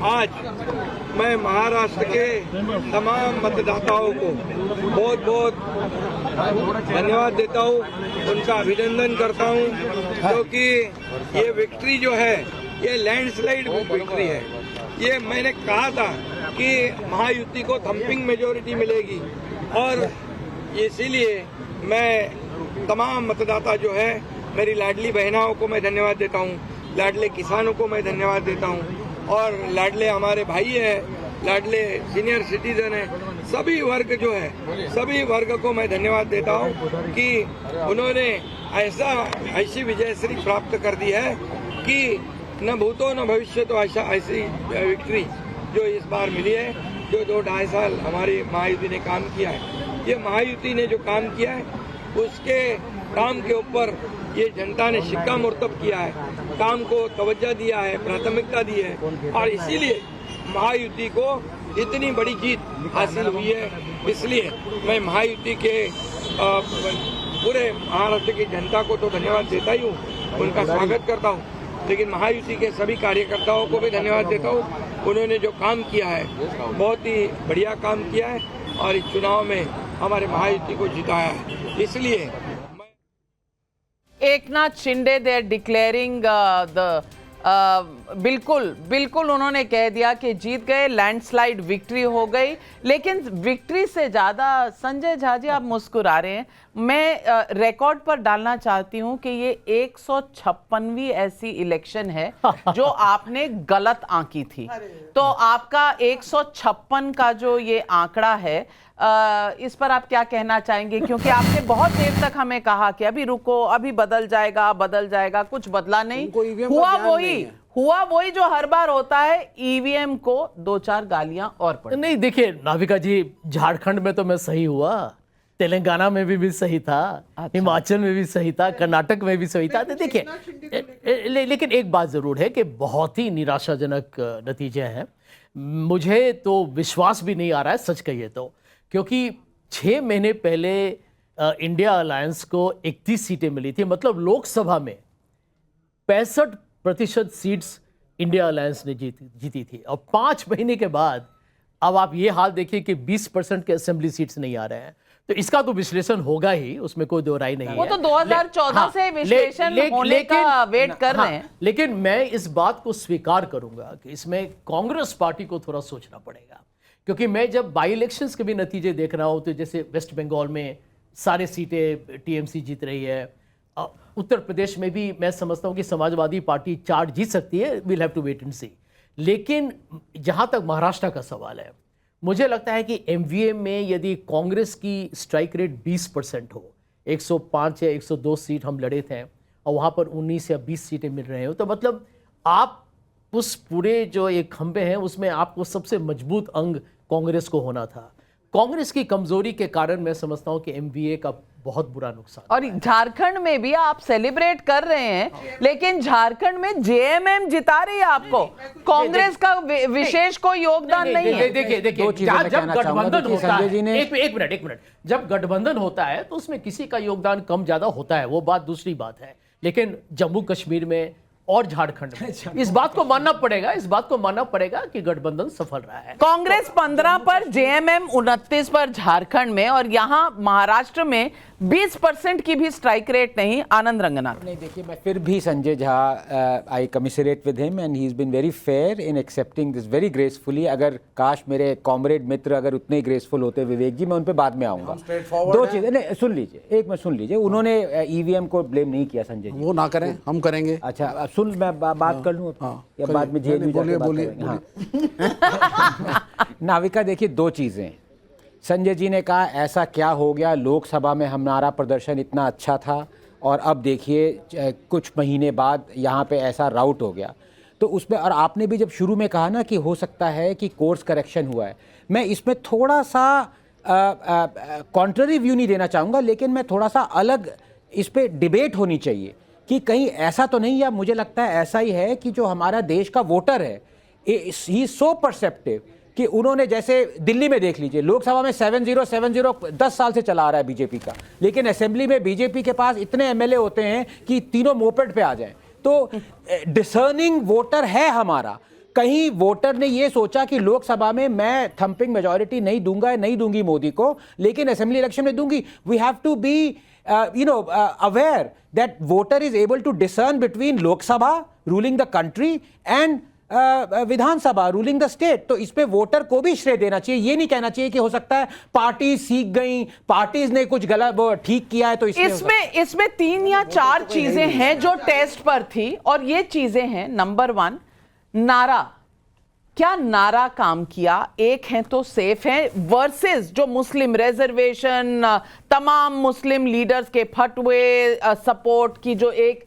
आज मैं महाराष्ट्र के तमाम मतदाताओं को बहुत बहुत धन्यवाद देता हूँ, उनका अभिनंदन करता हूँ, क्योंकि ये विक्ट्री जो है ये लैंडस्लाइड विक्ट्री है। ये मैंने कहा था कि महायुति को थम्पिंग मेजोरिटी मिलेगी, और इसीलिए मैं तमाम मतदाता जो है, मेरी लाडली बहनाओं को मैं धन्यवाद देता हूँ, लाडले किसानों को मैं धन्यवाद देता हूँ, और लाडले हमारे भाई हैं, लाडले सीनियर सिटीजन हैं, सभी वर्ग जो है, सभी वर्ग को मैं धन्यवाद देता हूँ कि उन्होंने ऐसी विजयश्री प्राप्त कर दी है कि न भूतो न भविष्य तो ऐसी विक्ट्री जो इस बार मिली है, जो 2-2.5 साल हमारी महायुति ने काम किया है। ये महायुति ने जो काम किया है, उसके काम के ऊपर ये जनता ने शिक्का मुर्तब किया है, काम को तवज्जो दिया है, प्राथमिकता दी है, और इसीलिए महायुति को इतनी बड़ी जीत हासिल हुई है। इसलिए मैं महायुति के पूरे महाराष्ट्र की जनता को तो धन्यवाद देता ही हूँ, उनका स्वागत करता हूँ, लेकिन महायुति के सभी कार्यकर्ताओं को भी धन्यवाद देता हूँ। उन्होंने जो काम किया है, बहुत ही बढ़िया काम किया है, और इस चुनाव में हमारे महायुति को जिताया है। इसलिए एकनाथ शिंदे दे डिक्लेयरिंग बिल्कुल उन्होंने कह दिया कि जीत गए, लैंडस्लाइड विक्ट्री हो गई। लेकिन विक्ट्री से ज़्यादा संजय झा जी आप मुस्कुरा रहे हैं, मैं रिकॉर्ड पर डालना चाहती हूं कि ये 156वीं ऐसी इलेक्शन है जो आपने गलत आंकी थी। तो आपका 156 का जो ये आंकड़ा है, इस पर आप क्या कहना चाहेंगे? क्योंकि आपने बहुत देर तक हमें कहा कि अभी रुको, अभी बदल जाएगा, कुछ बदला नहीं, हुआ वही जो हर बार होता है, ईवीएम को 2-4 गालियां और पड़ी। नहीं, देखिए नाविका जी, झारखंड में तो मैं सही हुआ, तेलंगाना में भी सही था, अच्छा। हिमाचल में भी सही था, कर्नाटक में भी सही था। तो देखिए लेकिन एक बात जरूर है कि बहुत ही निराशाजनक नतीजे हैं। मुझे तो विश्वास भी नहीं आ रहा है, सच कहिए तो, क्योंकि 6 महीने पहले इंडिया अलायंस को 31 सीटें मिली थी, मतलब लोकसभा में 65% सीट्स इंडिया अलायंस ने जीती थी, और 5 महीने के बाद अब आप ये हाल देखिए कि 20% के असेंबली सीट्स नहीं आ रहे हैं। तो इसका तो विश्लेषण होगा ही, उसमें कोई दो राय नहीं है। वो तो 2014 से विश्लेषण होने का वेट कर रहे हैं। लेकिन मैं इस बात को स्वीकार करूंगा कि इसमें कांग्रेस पार्टी को थोड़ा सोचना पड़ेगा, क्योंकि मैं जब बाई इलेक्शंस के भी नतीजे देख रहा हूं, तो जैसे वेस्ट बंगाल में सारे सीटें टीएमसी जीत रही है, उत्तर प्रदेश में भी मैं समझता हूं कि समाजवादी पार्टी 4 जीत सकती है, we'll have to wait and see. लेकिन जहां तक महाराष्ट्र का सवाल है, मुझे लगता है कि एमवीएम में यदि कांग्रेस की स्ट्राइक रेट 20% हो, 105 या 102 सीट हम लड़े थे, और वहां पर 19 या 20 सीटें मिल रहे हो, तो मतलब आप उस पूरे जो एक खंबे हैं उसमें आपको सबसे मजबूत अंग कांग्रेस को होना था। कांग्रेस की कमजोरी के कारण मैं समझता हूं कि एमवीए का बहुत बुरा नुकसान। और झारखंड में भी आप सेलिब्रेट कर रहे हैं, लेकिन झारखंड में जेएमएम जिता रही है आपको, कांग्रेस का विशेष कोई योगदान नहीं है। देखिए जब गठबंधन होता है, एक मिनट, जब गठबंधन होता है तो उसमें किसी का योगदान कम ज्यादा होता है, वो बात दूसरी बात है। लेकिन जम्मू कश्मीर में और झारखंड में इस बात को मानना पड़ेगा कि गठबंधन सफल रहा है। कांग्रेस 15 पर, जेएमएम 29 पर झारखंड में, और यहां महाराष्ट्र में 20% की भी स्ट्राइक रेट नहीं। आनंद रंगनाथ। नहीं, देखिए मैं फिर भी Sanjay Jha, I commiserate with him and he is been very fair in accepting this very gracefully. अगर काश मेरे कॉमरेड मित्र अगर उतने ग्रेसफुल होते, विवेक जी, मैं उन पे बाद में आऊंगा। 2 चीजें, नहीं सुन लीजिए, उन्होंने ईवीएम को ब्लेम नहीं किया संजय जी, वो ना करें, हम करेंगे। अच्छा सुन, मैं बात कर लूँ या बाद में जेल में जाके बात करेंगे? नाविका, देखिए 2 चीजें। संजय जी ने कहा ऐसा क्या हो गया, लोकसभा में हमारा प्रदर्शन इतना अच्छा था और अब देखिए कुछ महीने बाद यहाँ पे ऐसा राउट हो गया। तो उसमें, और आपने भी जब शुरू में कहा ना कि हो सकता है कि कोर्स करेक्शन हुआ है, मैं इसमें थोड़ा सा कॉन्ट्ररी व्यू नहीं देना चाहूँगा, लेकिन मैं थोड़ा सा अलग इस पर डिबेट होनी चाहिए कि कहीं ऐसा तो नहीं, या मुझे लगता है ऐसा ही है कि जो हमारा देश का वोटर है, ही सो परसेप्टिव कि उन्होंने, जैसे दिल्ली में देख लीजिए, लोकसभा में 7070 10 साल से चला आ रहा है बीजेपी का, लेकिन असेंबली में बीजेपी के पास इतने एमएलए होते हैं कि तीनों मोपेड पे आ जाएं। तो डिसर्निंग वोटर है हमारा। कहीं वोटर ने ये सोचा कि लोकसभा में मैं थंपिंग मेजॉरिटी नहीं दूंगा, नहीं दूंगी मोदी को, लेकिन असेंबली इलेक्शन में दूंगी। We have to be aware that voter is able to discern between Lok Sabha ruling the country and Vidhan Sabha ruling the state. तो इस पे वोटर को भी श्रेय देना चाहिए। ये नहीं कहना चाहिए कि हो सकता है पार्टी सीख गई, पार्टीज ने कुछ गलत ठीक किया है तो इसमें 3 या 4 चीजें हैं जो टेस्ट पर थी, और ये चीजें हैं, नंबर 1 नारा, क्या नारा काम किया, एक है तो सेफ है, वर्सेस जो मुस्लिम रिजर्वेशन, तमाम मुस्लिम लीडर्स के फटवे सपोर्ट की जो एक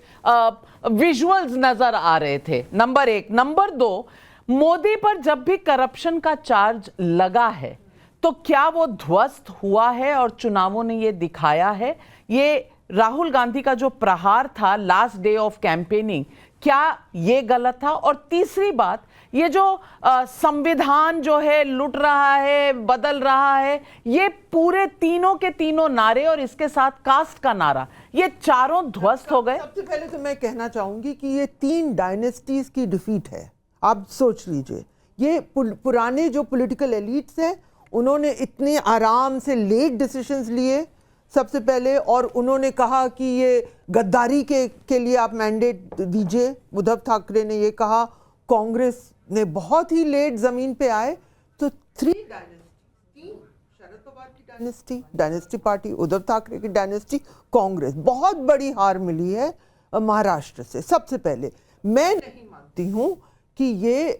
विजुअल्स नजर आ रहे थे, नंबर 1। नंबर 2, मोदी पर जब भी करप्शन का चार्ज लगा है तो क्या वो ध्वस्त हुआ है, और चुनावों ने ये दिखाया है। ये राहुल गांधी का जो प्रहार था लास्ट डे ऑफ कैंपेनिंग, क्या ये गलत था? और तीसरी बात, ये जो संविधान जो है लुट रहा है, बदल रहा है, ये पूरे तीनों के तीनों नारे और इसके साथ कास्ट का नारा, ये चारों ध्वस्त हो गए। सबसे पहले तो मैं कहना चाहूंगी कि ये 3 डायनेस्टीज की डिफीट है। आप सोच लीजिए, ये पुराने जो पॉलिटिकल एलिट्स हैं, उन्होंने इतने आराम से लेट डिसीजंस लिए सबसे पहले, और उन्होंने कहा कि ये गद्दारी के लिए आप मैंडेट दीजिए। उद्धव ठाकरे ने ये कहा, कांग्रेस ने बहुत ही लेट जमीन पे आए। तो 3 डायनेस्टी, शरद पवार की डायनेस्टी पार्टी, उद्धव ठाकरे की डायनेस्टी, कांग्रेस, बहुत बड़ी हार मिली है महाराष्ट्र से। सबसे पहले मैं नहीं मानती हूँ कि ये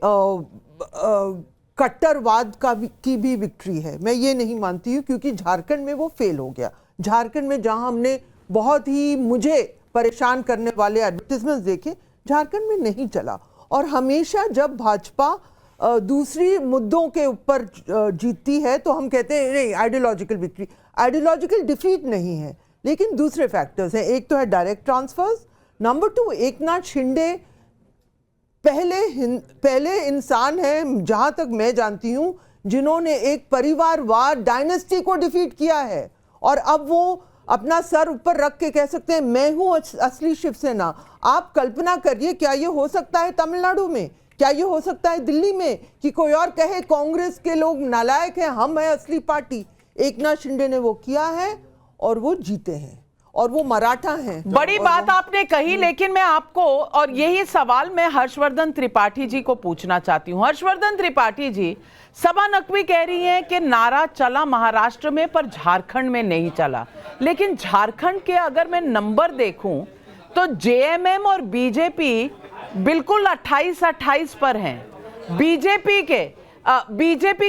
कट्टरवाद की भी विक्ट्री है, मैं ये नहीं मानती हूँ, क्योंकि झारखंड में वो फेल हो गया। झारखंड में जहां हमने बहुत ही मुझे परेशान करने वाले एडवर्टाइजमेंट्स देखे, झारखंड में नहीं चला। और हमेशा जब भाजपा दूसरी मुद्दों के ऊपर जीतती है तो हम कहते हैं नहीं, आइडियोलॉजिकल विक्ट्री। आइडियोलॉजिकल डिफीट नहीं है, लेकिन दूसरे फैक्टर्स हैं। एक तो है direct transfers, number 2 Eknath Shinde पहले इंसान है जहां तक मैं जानती हूं जिन्होंने एक परिवारवाद डायनेस्टी को डिफीट किया है, और अब वो अपना सर ऊपर रख के कह सकते हैं मैं हूं असली शिवसेना। आप कल्पना करिए, क्या ये हो सकता है तमिलनाडु में, क्या ये हो सकता है दिल्ली में कि कोई और कहे कांग्रेस के लोग नालायक हैं, हम हैं असली पार्टी? एकनाथ शिंदे ने वो किया है और वो जीते हैं, और वो मराठा हैं। बड़ी बात आपने कही, लेकिन मैं आपको, और यही सवाल मैं हर्षवर्धन त्रिपाठी जी को पूछना चाहती हूं। हर्षवर्धन त्रिपाठी जी, सबा नकवी कह रही हैं कि नारा चला महाराष्ट्र में पर झारखंड में नहीं चला, लेकिन झारखंड के अगर मैं नंबर देखूं तो जेएमएम और बीजेपी बिल्कुल 28-28 पर हैं। बीजेपी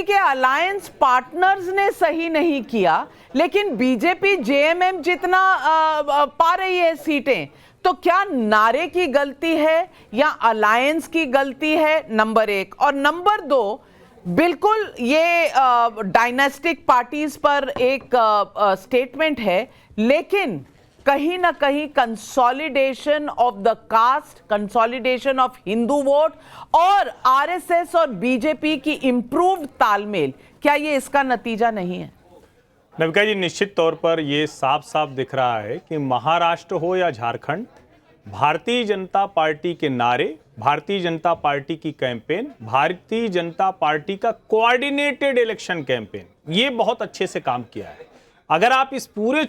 के अलायंस पार्टनर्स ने सही नहीं किया, लेकिन बीजेपी जेएमएम जितना पा रही है सीटें, तो क्या नारे की गलती है या अलायंस की गलती है? नंबर 1। और नंबर 2, बिल्कुल ये डायनेस्टिक पार्टीज पर एक स्टेटमेंट है, लेकिन कहीं ना कहीं consolidation of the caste, consolidation of Hindu vote और आरएसएस और बीजेपी की इंप्रूव्ड तालमेल, क्या ये इसका नतीजा नहीं है? नविका जी, निश्चित तौर पर ये साफ साफ दिख रहा है कि महाराष्ट्र हो या झारखंड, भारतीय जनता पार्टी के नारे, भारतीय जनता पार्टी की कैंपेन, भारतीय जनता पार्टी का कोऑर्डिनेटेड इलेक्शन कैंपेन, ये बहुत अच्छे से काम किया है। अगर आप इस पूरे